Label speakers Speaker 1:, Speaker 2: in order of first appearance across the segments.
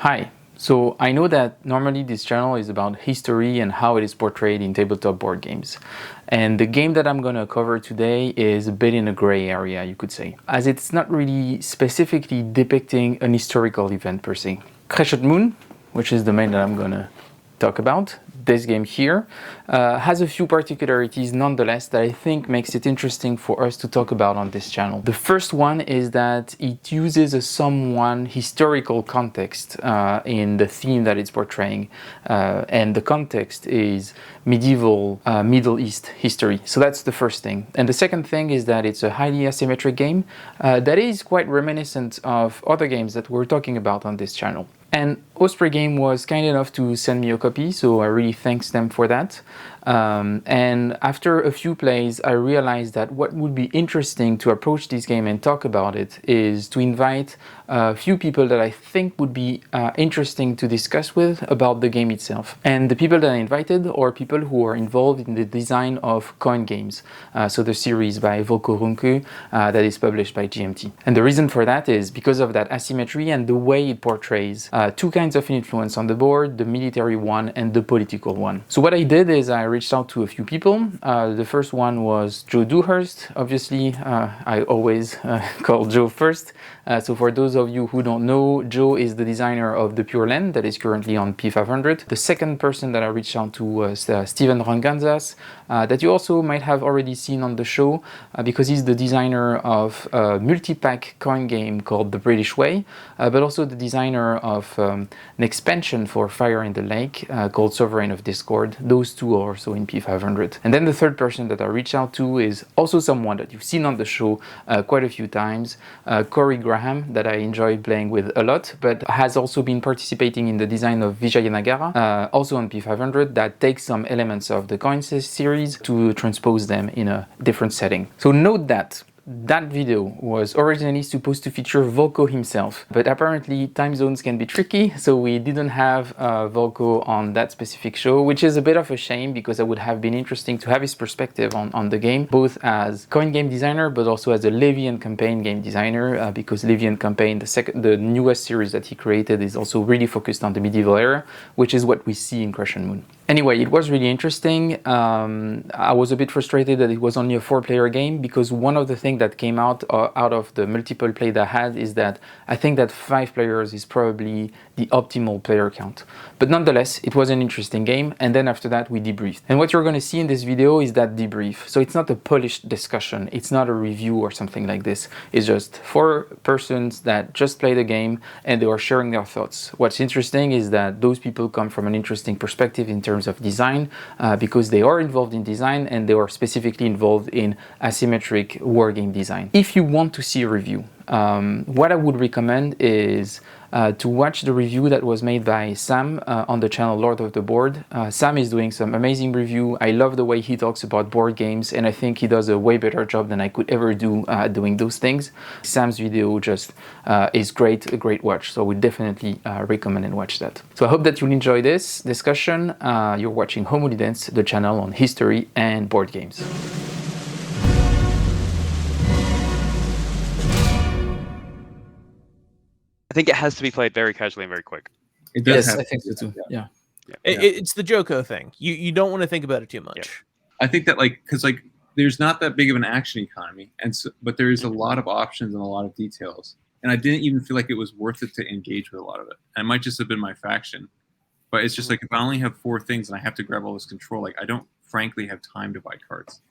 Speaker 1: Hi. So I know that normally this channel is about history and how it is portrayed in tabletop board games. And the game that I'm going to cover today is a bit in a gray area, you could say, as it's not really specifically depicting an historical event per se. Crescent Moon, which is the main that I'm going to talk about, this game here, has a few particularities nonetheless that I think makes it interesting for us to talk about on this channel. The first one is that it uses a somewhat historical context in the theme that it's portraying, and the context is medieval Middle East history. So that's the first thing. And the second thing is that it's a highly asymmetric game that is quite reminiscent of other games that we're talking about on this channel. And Osprey Game was kind enough to send me a copy, so I really thanks them for that. And after a few plays, I realized that what would be interesting to approach this game and talk about it is to invite a few people that I think would be interesting to discuss with about the game itself. And the people that I invited are people who are involved in the design of coin games. So the series by Volko Ruhnke that is published by GMT. And the reason for that is because of that asymmetry and the way it portrays two kinds of influence on the board, the military one and the political one. So what I did is I reached out to a few people. The first one was Joe Dewhurst. Obviously, I always call Joe first. So for those of you who don't know, Joe is the designer of the Pure Land that is currently on P500. The second person that I reached out to was Steven Ranganzas, that you also might have already seen on the show because he's the designer of a multi-pack coin game called The British Way, but also the designer of an expansion for Fire in the Lake called Sovereign of Discord. Those two are also in P500. And then the third person that I reached out to is also someone that you've seen on the show quite a few times, Cory Graham, that I enjoyed playing with a lot, but has also been participating in the design of Vijayanagara, also on P500, that takes some elements of the coin series to transpose them in a different setting. So note that that video was originally supposed to feature Volko himself, but apparently time zones can be tricky, so we didn't have Volko on that specific show, which is a bit of a shame because it would have been interesting to have his perspective on the game, both as coin game designer, but also as a Levy and Campaign game designer, because Levy and Campaign, the newest series that he created, is also really focused on the medieval era, which is what we see in Crescent Moon. Anyway, it was really interesting. I was a bit frustrated that it was only a 4-player game because one of the things that came out of the multiple play that I had is that I think that 5 players is probably the optimal player count. But nonetheless, it was an interesting game, and then after that we debriefed. And what you're going to see in this video is that debrief. So it's not a polished discussion, it's not a review or something like this. It's just 4 persons that just play the game and they are sharing their thoughts. What's interesting is that those people come from an interesting perspective in terms of design, because they are involved in design and they are specifically involved in asymmetric wargame design. If you want to see a review, what I would recommend is to watch the review that was made by Sam on the channel Lord of the Board. Sam is doing some amazing review. I love the way he talks about board games, and I think he does a way better job than I could ever do doing those things. Sam's video just is great, a great watch, so I would definitely recommend and watch that. So I hope that you'll enjoy this discussion. You're watching Homo Ludens, the channel on history and board games.
Speaker 2: I think it has to be played very casually and very quick.
Speaker 1: Yes, I think so too. Yeah.
Speaker 3: It's the Joko thing. You don't want to think about it too much.
Speaker 4: Yeah. I think that because there's not that big of an action economy, but there is a lot of options and a lot of details. And I didn't even feel like it was worth it to engage with a lot of it. And it might just have been my faction, but it's just like if I only have 4 things and I have to grab all this control, I don't frankly have time to buy cards.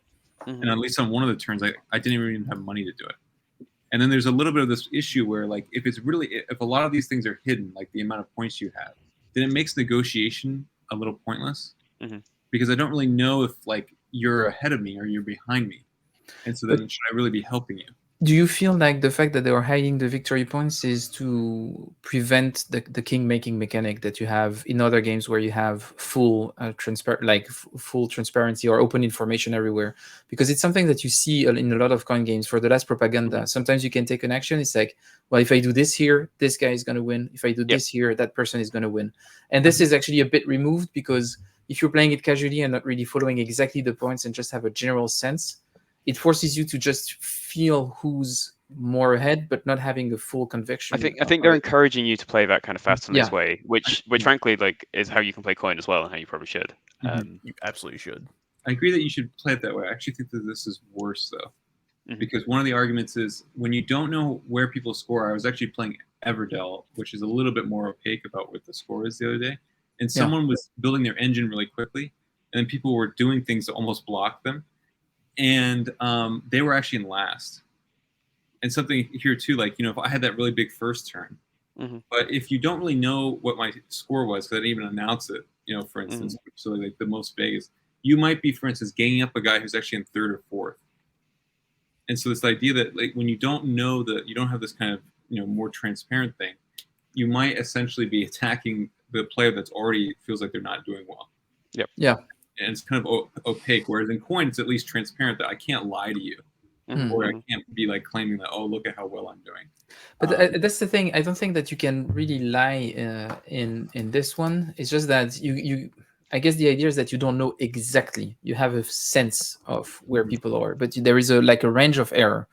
Speaker 4: And at least on one of the turns, I didn't even have money to do it. And then there's a little bit of this issue where if a lot of these things are hidden, like the amount of points you have, then it makes negotiation a little pointless because I don't really know if you're ahead of me or you're behind me. And so then should I really be helping you?
Speaker 1: Do you feel like the fact that they are hiding the victory points is to prevent the king-making mechanic that you have in other games where you have full transparency or open information everywhere? Because it's something that you see in a lot of coin games. For the last propaganda, sometimes you can take an action. It's like, well, if I do this here, this guy is going to win. If I do this here, that person is going to win. And this is actually a bit removed because if you're playing it casually and not really following exactly the points and just have a general sense, it forces you to just feel who's more ahead, but not having a full conviction.
Speaker 2: I think they're encouraging you to play that kind of fast and loose
Speaker 1: Yeah.
Speaker 2: way, which frankly like is how you can play coin as well, and how you probably should.
Speaker 3: You absolutely should.
Speaker 4: I agree that you should play it that way. I actually think that this is worse though, because one of the arguments is when you don't know where people score. I was actually playing Everdell, which is a little bit more opaque about what the score is the other day, and someone was building their engine really quickly, and then people were doing things that almost blocked them, and they were actually in last. And something here too, like, if I had that really big first turn, but if you don't really know what my score was, because I didn't even announce it, for instance, so like the most Vegas, you might be, for instance, ganging up a guy who's actually in third or fourth. And so this idea that like when you don't know that you don't have this kind of more transparent thing, you might essentially be attacking the player that's already feels like they're not doing well.
Speaker 2: Yep.
Speaker 1: Yeah.
Speaker 4: And it's kind of opaque. Whereas in coin, it's at least transparent that I can't lie to you. Or I can't be like claiming that, oh, look at how well I'm doing.
Speaker 1: But that's the thing. I don't think that you can really lie in this one. It's just that you I guess the idea is that you don't know exactly. You have a sense of where people are, but there is a range of error.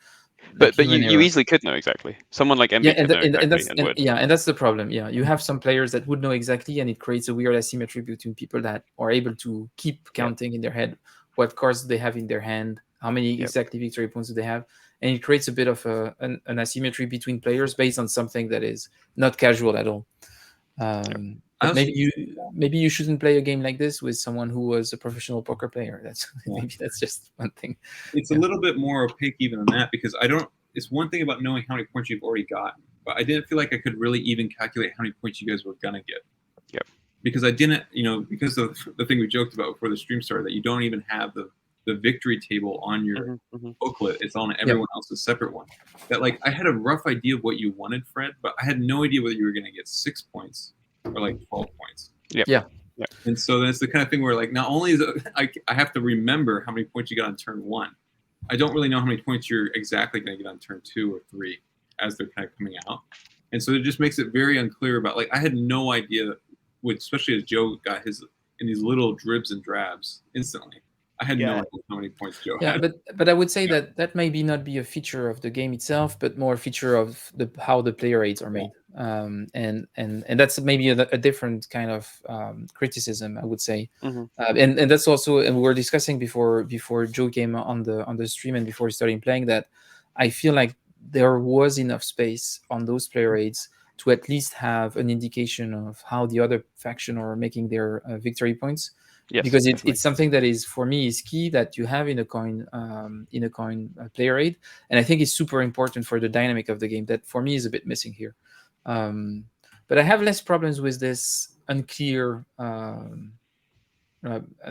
Speaker 2: But you easily could know exactly. Someone like MB could know exactly and would.
Speaker 1: And that's the problem. Yeah, you have some players that would know exactly, and it creates a weird asymmetry between people that are able to keep counting in their head what cards they have in their hand, how many exactly victory points do they have, and it creates a bit of an asymmetry between players based on something that is not casual at all. But maybe you shouldn't play a game like this with someone who was a professional poker player. Maybe that's just one thing.
Speaker 4: It's a little bit more opaque even than that, because it's one thing about knowing how many points you've already gotten, but I didn't feel like I could really even calculate how many points you guys were gonna get.
Speaker 2: Yep.
Speaker 4: Because I didn't, because of the thing we joked about before the stream started, that you don't even have the victory table on your booklet. It's on everyone else's separate one. That like I had a rough idea of what you wanted, Fred, but I had no idea whether you were gonna get 6 points or like 12 points.
Speaker 1: Yeah.
Speaker 4: And so that's the kind of thing where like not only is I have to remember how many points you got on turn 1, I don't really know how many points you're exactly going to get on turn 2 or 3 as they're kind of coming out. And so it just makes it very unclear about like I had no idea, especially as Joe got his in these little dribs and drabs instantly. I had no idea how many points Joe had.
Speaker 1: But I would say that maybe not be a feature of the game itself, but more a feature of how the player aids are made. And that's maybe a different kind of criticism, I would say. And that's also, and we were discussing before Joe came on the stream and before he started playing, that I feel like there was enough space on those player aids to at least have an indication of how the other faction are making their victory points. Yes, because it's something that is, for me, is key that you have in a coin player aid, and I think it's super important for the dynamic of the game. That for me is a bit missing here, but I have less problems with this unclear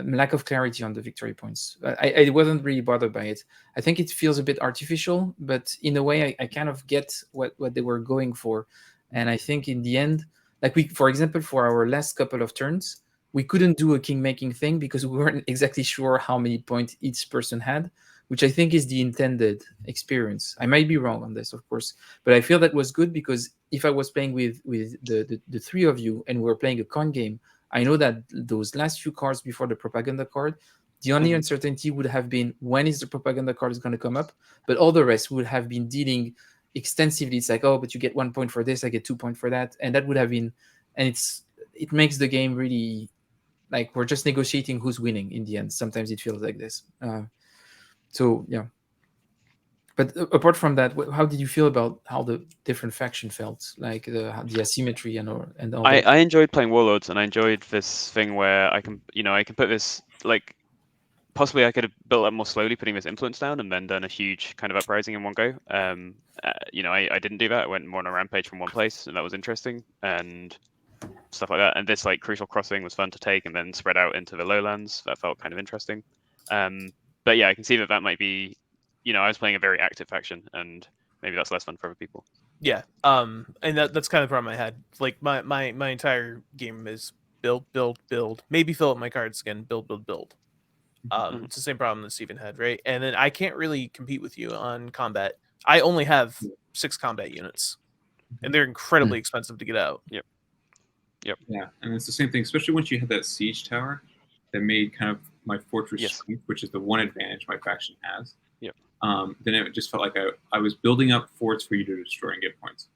Speaker 1: lack of clarity on the victory points. I wasn't really bothered by it. I think it feels a bit artificial, but in a way, I kind of get what they were going for, and I think in the end, like for example, for our last couple of turns, we couldn't do a king-making thing because we weren't exactly sure how many points each person had, which I think is the intended experience. I might be wrong on this, of course, but I feel that was good because if I was playing with the three of you and we were playing a con game, I know that those last few cards before the propaganda card, the only uncertainty would have been when is the propaganda card is going to come up, but all the rest would have been dealing extensively. It's like, oh, but you get 1 point for this, I get 2 points for that, and that would have been, and it makes the game really like we're just negotiating who's winning in the end. Sometimes it feels like this. So yeah. But apart from that, how did you feel about how the different faction felt, like the asymmetry and all?
Speaker 2: I enjoyed playing Warlords, and I enjoyed this thing where I can put this, like, possibly I could have built up more slowly, putting this influence down, and then done a huge kind of uprising in one go. I didn't do that. I went more on a rampage from one place, and that was interesting, and stuff like that. And this like crucial crossing was fun to take, and then spread out into the lowlands. That felt kind of interesting. But yeah, I can see that might be, I was playing a very active faction, and maybe that's less fun for other people.
Speaker 3: Yeah. And that's kind of the problem I had. Like my entire game is build, maybe fill up my cards again, build. It's the same problem that Steven had, right? And then I can't really compete with you on combat. I only have 6 combat units, and they're incredibly expensive to get out.
Speaker 2: Yep.
Speaker 4: Yeah, and it's the same thing, especially once you had that siege tower that made kind of my fortress strength, which is the one advantage my faction has.
Speaker 2: Yep.
Speaker 4: then it just felt like I was building up forts for you to destroy and get points.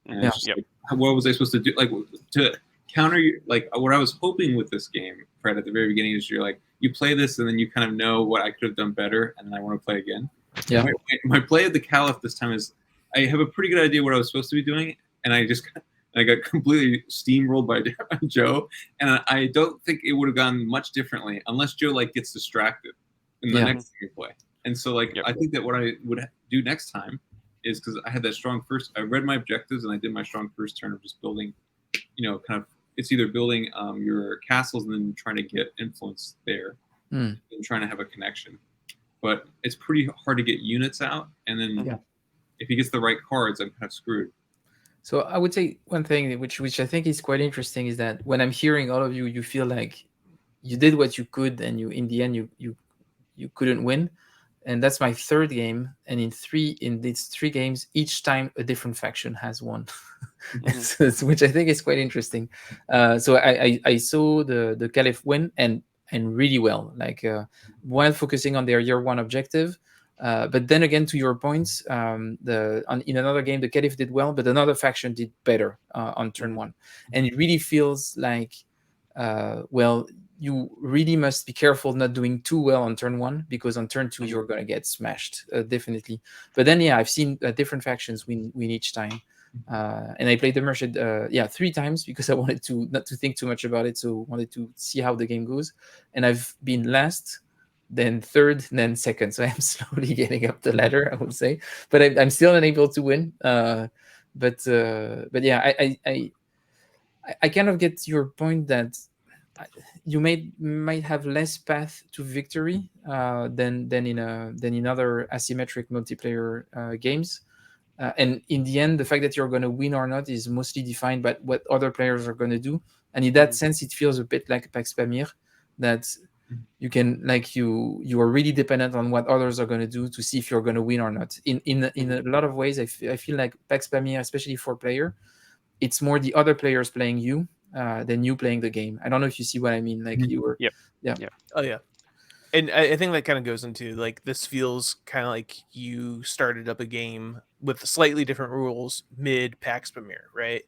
Speaker 4: And it's just like, what was I supposed to do? Like to counter like what I was hoping with this game, Fred, at the very beginning is you're like, you play this and then you kind of know what I could have done better, and then I want to play again.
Speaker 1: Yeah.
Speaker 4: My play of the Caliph this time is I have a pretty good idea what I was supposed to be doing, and I got completely steamrolled by Joe, and I don't think it would have gone much differently unless Joe like gets distracted in the next thing you play. And so like I think that what I would do next time is, because I had that strong first, I read my objectives and I did my strong first turn of just building, kind of, it's either building your castles and then trying to get influence there and trying to have a connection. But it's pretty hard to get units out, and then if he gets the right cards, I'm kind of screwed.
Speaker 1: So I would say one thing which I think is quite interesting is that when I'm hearing all of you, you feel like you did what you could, and in the end you couldn't win. And that's my third game, and in these three games, each time a different faction has won, which I think is quite interesting. So I saw the Caliph win and really well, like while focusing on their year one objective. But then again, to your points, in another game, the Caliph did well, but another faction did better on turn one, and it really feels like, you really must be careful not doing too well on turn one, because on turn two you're going to get smashed, definitely. But then I've seen different factions win each time, and I played the Merchant 3 times because I wanted to not to think too much about it, so wanted to see how the game goes. And I've been last, then third, then second, so I'm slowly getting up the ladder, I would say, but I'm still unable to win. But I kind of get your point that you might have less path to victory than in other asymmetric multiplayer games, and in the end, the fact that you're going to win or not is mostly defined by what other players are going to do. And in that sense, it feels a bit like Pax Pamir, that you can you are really dependent on what others are going to do to see if you're going to win or not. In a lot of ways, I feel like Pax Pamir, especially 4-player, it's more the other players playing you than you playing the game. I don't know if you see what I mean. Like you were,
Speaker 3: Oh yeah, and I think that kind of goes into like, this feels kind of like you started up a game with slightly different rules mid Pax Pamir, right?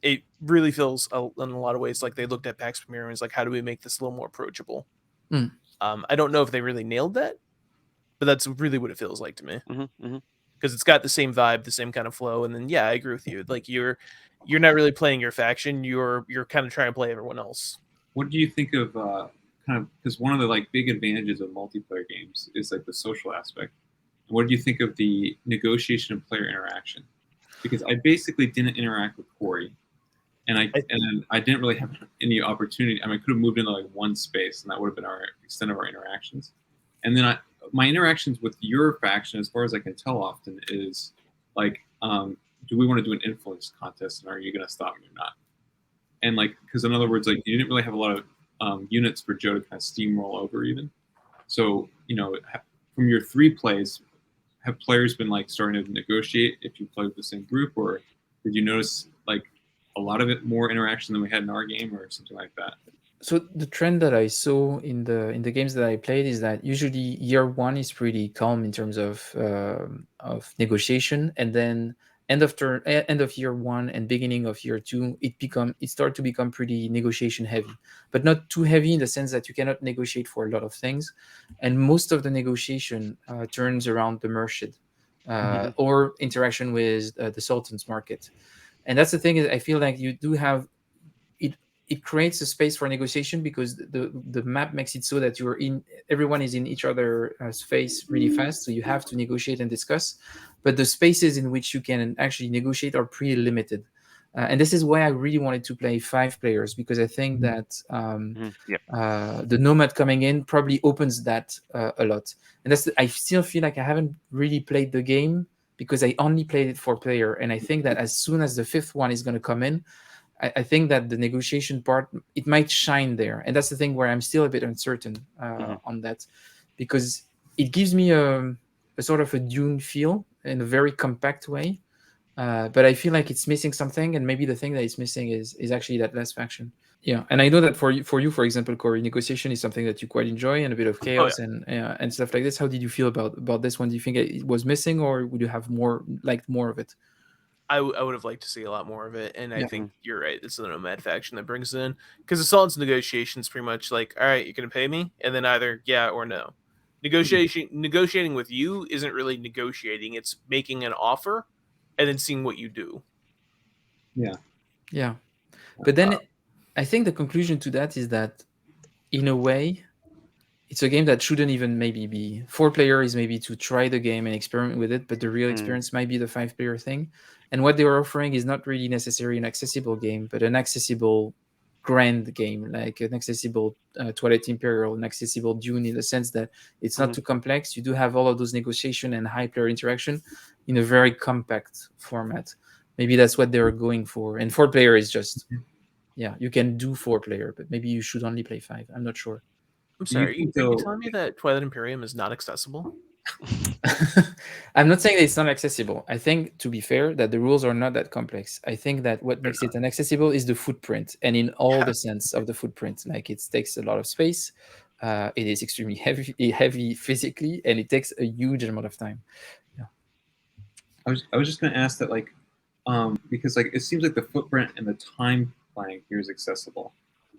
Speaker 3: It really feels in a lot of ways like they looked at Pax Pamir and was like, how do we make this a little more approachable? I don't know if they really nailed that, but that's really what it feels like to me. Because it's got the same vibe, the same kind of flow. And then I agree with you. Like you're not really playing your faction. You're kind of trying to play everyone else.
Speaker 4: What do you think of kind of, because one of the like big advantages of multiplayer games is like the social aspect. What do you think of the negotiation and player interaction? Because I basically didn't interact with Cory, and I didn't really have any opportunity. I mean, I could have moved into like one space, and that would have been our extent of our interactions. And then my interactions with your faction, as far as I can tell, often is like, do we want to do an influence contest, and are you going to stop me or not? And like, because in other words, like you didn't really have a lot of units for Joe to kind of steamroll over even. So from your 3 plays, have players been like starting to negotiate if you play with the same group, or did you notice like a lot of it more interaction than we had in our game, or something like that?
Speaker 1: So the trend that I saw in the games that I played is that usually year one is pretty calm in terms of negotiation, and then end of year one and beginning of year two, it starts to become pretty negotiation heavy, but not too heavy in the sense that you cannot negotiate for a lot of things, and most of the negotiation turns around the Murshid or interaction with the Sultan's market. And that's the thing, is I feel like you do have it creates a space for negotiation, because the map makes it so that everyone is in each other's space really fast, so you have to negotiate and discuss, but the spaces in which you can actually negotiate are pretty limited, and this is why I really wanted to play 5 players, because I think that the Nomad coming in probably opens that a lot. And I still feel like I haven't really played the game because I only played it 4-player, and I think that as soon as the 5th one is going to come in, I think that the negotiation part, it might shine there. And that's the thing where I'm still a bit uncertain on that, because it gives me a sort of a Dune feel in a very compact way. But I feel like it's missing something, and maybe the thing that it's missing is actually that last faction. Yeah, and I know that for you, for example, Cory, negotiation is something that you quite enjoy, and a bit of chaos and stuff like this. How did you feel about this one? Do you think it was missing, or would you have liked more of it?
Speaker 3: I would have liked to see a lot more of it, and I
Speaker 1: Yeah.
Speaker 3: think you're right. It's the Nomad faction that brings it in, because Assault's negotiations pretty much like, all right, you're gonna pay me, and then either yeah or no. Negotiating with you isn't really negotiating; it's making an offer, and then seeing what you do.
Speaker 1: Yeah, but then I think the conclusion to that is that, in a way, it's a game that shouldn't even maybe be 4-player. Is maybe to try the game and experiment with it, but the real experience might be the 5-player thing. And what they are offering is not really necessarily an accessible game, but an accessible grand game, like an accessible Twilight Imperial, an accessible Dune, in the sense that it's not too complex. You do have all of those negotiation and high player interaction in a very compact format. Maybe that's what they're going for. And 4-player is just, yeah, you can do 4-player, but maybe you should only play 5. I'm not sure.
Speaker 3: I'm sorry, are you telling me that Twilight Imperium is not accessible?
Speaker 1: I'm not saying that it's not accessible. I think, to be fair, that the rules are not that complex. I think that what makes it inaccessible is the footprint, and in all the sense of the footprint. Like, it takes a lot of space. It is extremely heavy physically, and it takes a huge amount of time. Yeah.
Speaker 4: I was just going to ask that, like, because like it seems like the footprint and the time playing here is accessible,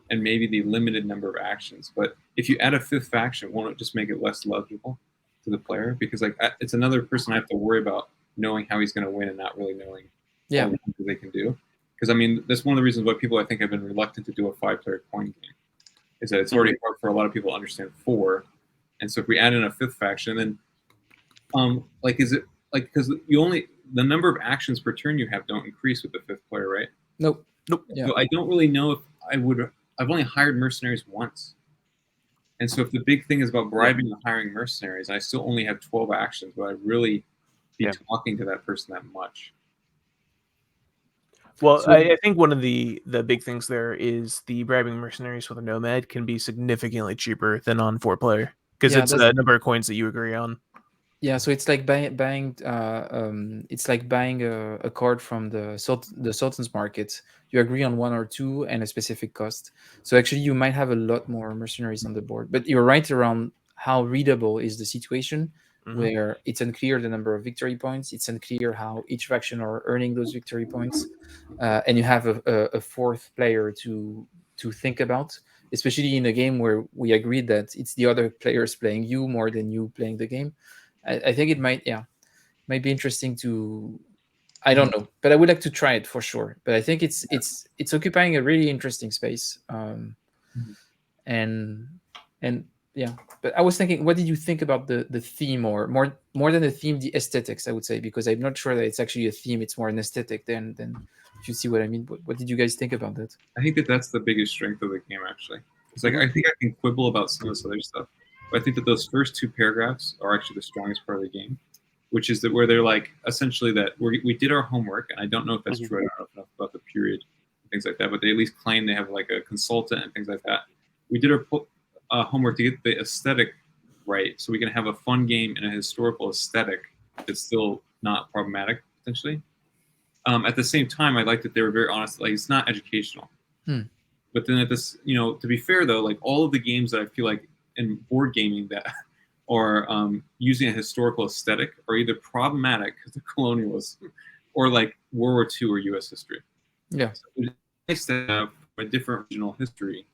Speaker 4: and maybe the limited number of actions. But if you add a 5th faction, won't it just make it less legible to the player? Because like it's another person I have to worry about knowing how he's going to win and not really knowing what they can do. Because I mean, that's one of the reasons why people I think have been reluctant to do a 5-player coin game, is that it's already hard for a lot of people to understand 4. And so if we add in a 5th faction, then like, is it like, because the number of actions per turn you have don't increase with the 5th player, right?
Speaker 1: Nope.
Speaker 4: Yeah. So I don't really know if I've only hired mercenaries once. And so if the big thing is about bribing and hiring mercenaries, I still only have 12 actions, would I really be talking to that person that much?
Speaker 3: Well, so, I think one of the big things there is the bribing mercenaries with a Nomad can be significantly cheaper than on 4-player, because it's a number of coins that you agree on.
Speaker 1: Yeah, so it's like buying a card from the Sultan's market. You agree on 1 or 2 and a specific cost. So actually, you might have a lot more mercenaries on the board. But you're right around how readable is the situation, where it's unclear the number of victory points. It's unclear how each faction are earning those victory points, and you have a 4th player to think about. Especially in a game where we agreed that it's the other players playing you more than you playing the game. I think it might be interesting to, I don't know, but I would like to try it for sure. But I think it's occupying a really interesting space, and yeah. But I was thinking, what did you think about the theme, or more than the theme, the aesthetics? I would say, because I'm not sure that it's actually a theme; it's more an aesthetic than. If you see what I mean. What did you guys think about that?
Speaker 4: I think that's the biggest strength of the game, actually. It's like I think I can quibble about some of this other stuff. But I think that those first 2 paragraphs are actually the strongest part of the game, which is that where they're like, essentially, that we did our homework, and I don't know if that's true. I don't know enough about the period and things like that, but they at least claim they have like a consultant and things like that. We did our homework to get the aesthetic right, so we can have a fun game in a historical aesthetic that's still not problematic, potentially. At the same time, I like that they were very honest. Like, it's not educational. But then at this, to be fair though, like all of the games that I feel like in board gaming that are using a historical aesthetic are either problematic because they're colonialists, or like World War II or U.S. history.
Speaker 1: Yeah.
Speaker 4: So it's nice to have a different regional history,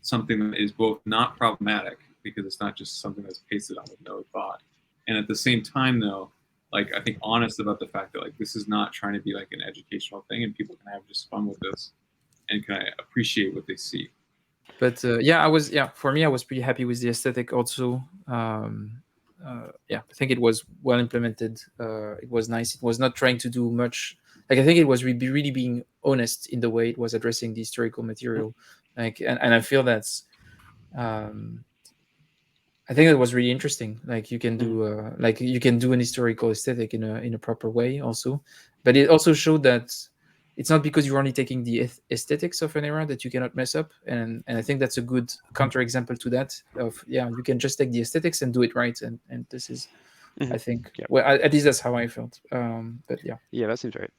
Speaker 4: something that is both not problematic because it's not just something that's pasted on with no thought, and at the same time though, like I think honest about the fact that like this is not trying to be like an educational thing, and people can have just fun with this and kind of appreciate what they see.
Speaker 1: But for me, I was pretty happy with the aesthetic also. I think it was well implemented. It was nice. It was not trying to do much. Like, I think it was really being honest in the way it was addressing the historical material. Like, and I feel that's, I think it was really interesting. Like, you can do an historical aesthetic in a proper way also. But it also showed that it's not because you're only taking the aesthetics of an era that you cannot mess up, and I think that's a good counterexample to that. You can just take the aesthetics and do it right, and this is I think.
Speaker 2: Yeah.
Speaker 1: Well, at least that's how I felt. But yeah.
Speaker 2: Yeah, that seems right.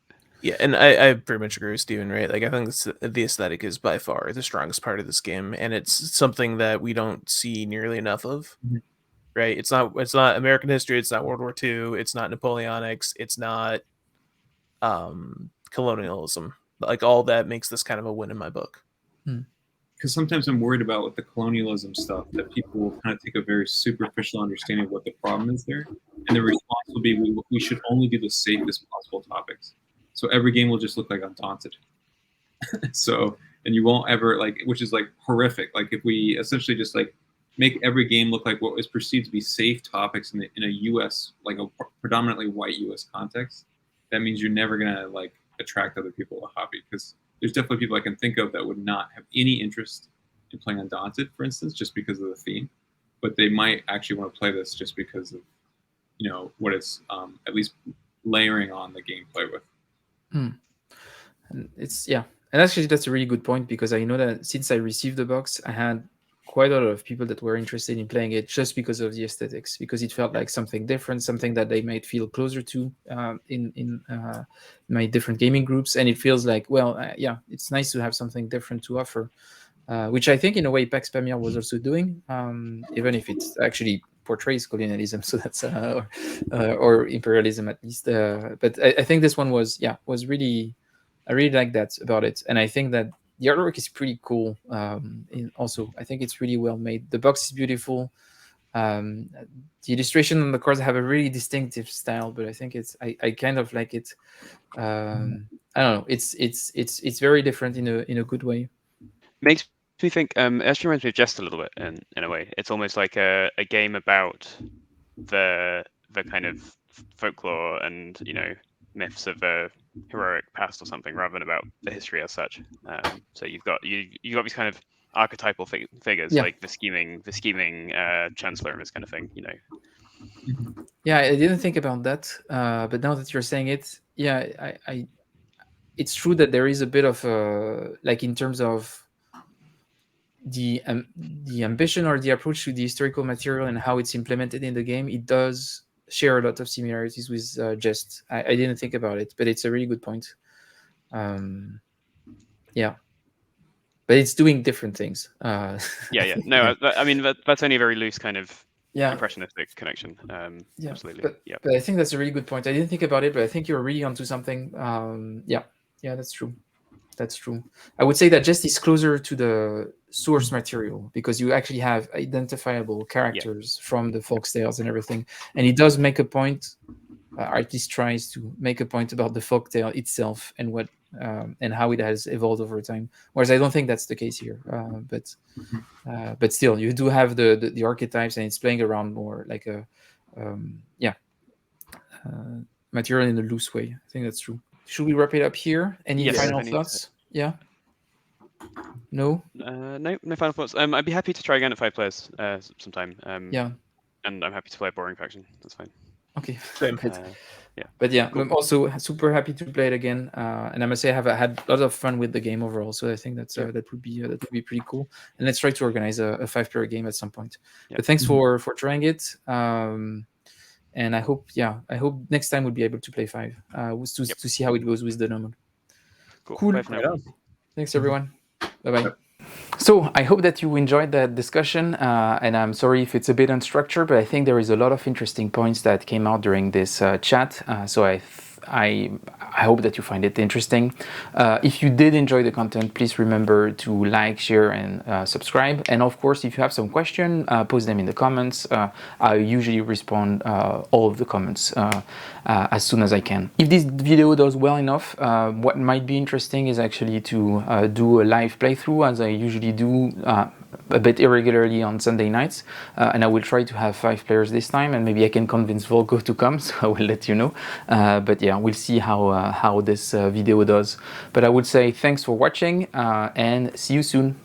Speaker 3: Yeah, and I pretty much agree with Steven, right? Like, I think the aesthetic is by far the strongest part of this game, and it's something that we don't see nearly enough of, right? It's not American history, it's not World War II, it's not Napoleonics, it's not colonialism. Like, all that makes this kind of a win in my book.
Speaker 4: Because sometimes I'm worried about with the colonialism stuff that people will kind of take a very superficial understanding of what the problem is there, and the response will be we should only do the safest possible topics. So every game will just look like Undaunted. So, and you won't ever which is like horrific. Like if we essentially just like make every game look like what is perceived to be safe topics in a U.S. like a predominantly white U.S. context, that means you're never gonna like attract other people to the hobby, because there's definitely people I can think of that would not have any interest in playing Undaunted, for instance, just because of the theme, but they might actually want to play this just because of what it's at least layering on the gameplay with.
Speaker 1: And it's and actually that's a really good point, because I know that since I received the box, I had quite a lot of people that were interested in playing it just because of the aesthetics, because it felt like something different, something that they might feel closer to in my different gaming groups, and it feels like it's nice to have something different to offer, which I think in a way Pax Pamir was also doing, even if it actually portrays colonialism, so that's or imperialism at least. But I think this one was really, I really like that about it, and I think that the artwork is pretty cool. Also, I think it's really well made. The box is beautiful. The illustration on the cards have a really distinctive style, but I think I kind of like it. I don't know. It's very different in a good way.
Speaker 2: Makes me think. It actually reminds me of Jest a little bit in a way. It's almost like a game about the kind of folklore and myths of a heroic past or something, rather than about the history as such. So you've got these kind of archetypal figures, like the scheming chancellor and this kind of thing.
Speaker 1: Yeah, I didn't think about that, but now that you're saying it, I it's true that there is a bit of like in terms of the ambition or the approach to the historical material and how it's implemented in the game, it does share a lot of similarities with Jest. I didn't think about it, but it's a really good point. But it's doing different things.
Speaker 2: No, I mean that's only a very loose kind of impressionistic connection. Absolutely.
Speaker 1: But I think that's a really good point. I didn't think about it, but I think you're really onto something. That's true. That's true. I would say that Jest is closer to the source material, because you actually have identifiable characters from the folk tales and everything. And it does make a point, at least tries to make a point about the folk tale itself and what and how it has evolved over time. Whereas I don't think that's the case here. But still, you do have the archetypes, and it's playing around more like a material in a loose way. I think that's true. Should we wrap it up here? Any final thoughts? Yeah. No.
Speaker 2: No final thoughts. I'd be happy to try again at 5 players sometime. And I'm happy to play a boring faction. That's fine.
Speaker 1: Okay.
Speaker 2: But
Speaker 1: cool. I'm also super happy to play it again. And I must say I have had a lot of fun with the game overall. So I think that would be pretty cool. And let's try to organize a 5-player game at some point. But thanks for trying it. And I hope next time we'll be able to play 5 to see how it goes with the normal. Cool. Thanks everyone. Bye-bye. So I hope that you enjoyed that discussion, and I'm sorry if it's a bit unstructured, but I think there is a lot of interesting points that came out during this chat. So I hope that you find it interesting. If you did enjoy the content, please remember to like, share, and subscribe. And of course, if you have some questions, post them in the comments. I usually respond all of the comments as soon as I can. If this video does well enough, what might be interesting is actually to do a live playthrough, as I usually do a bit irregularly on Sunday nights, and I will try to have 5 players this time, and maybe I can convince Volko to come, so I will let you know. But we'll see how this video does. But I would say thanks for watching, and see you soon.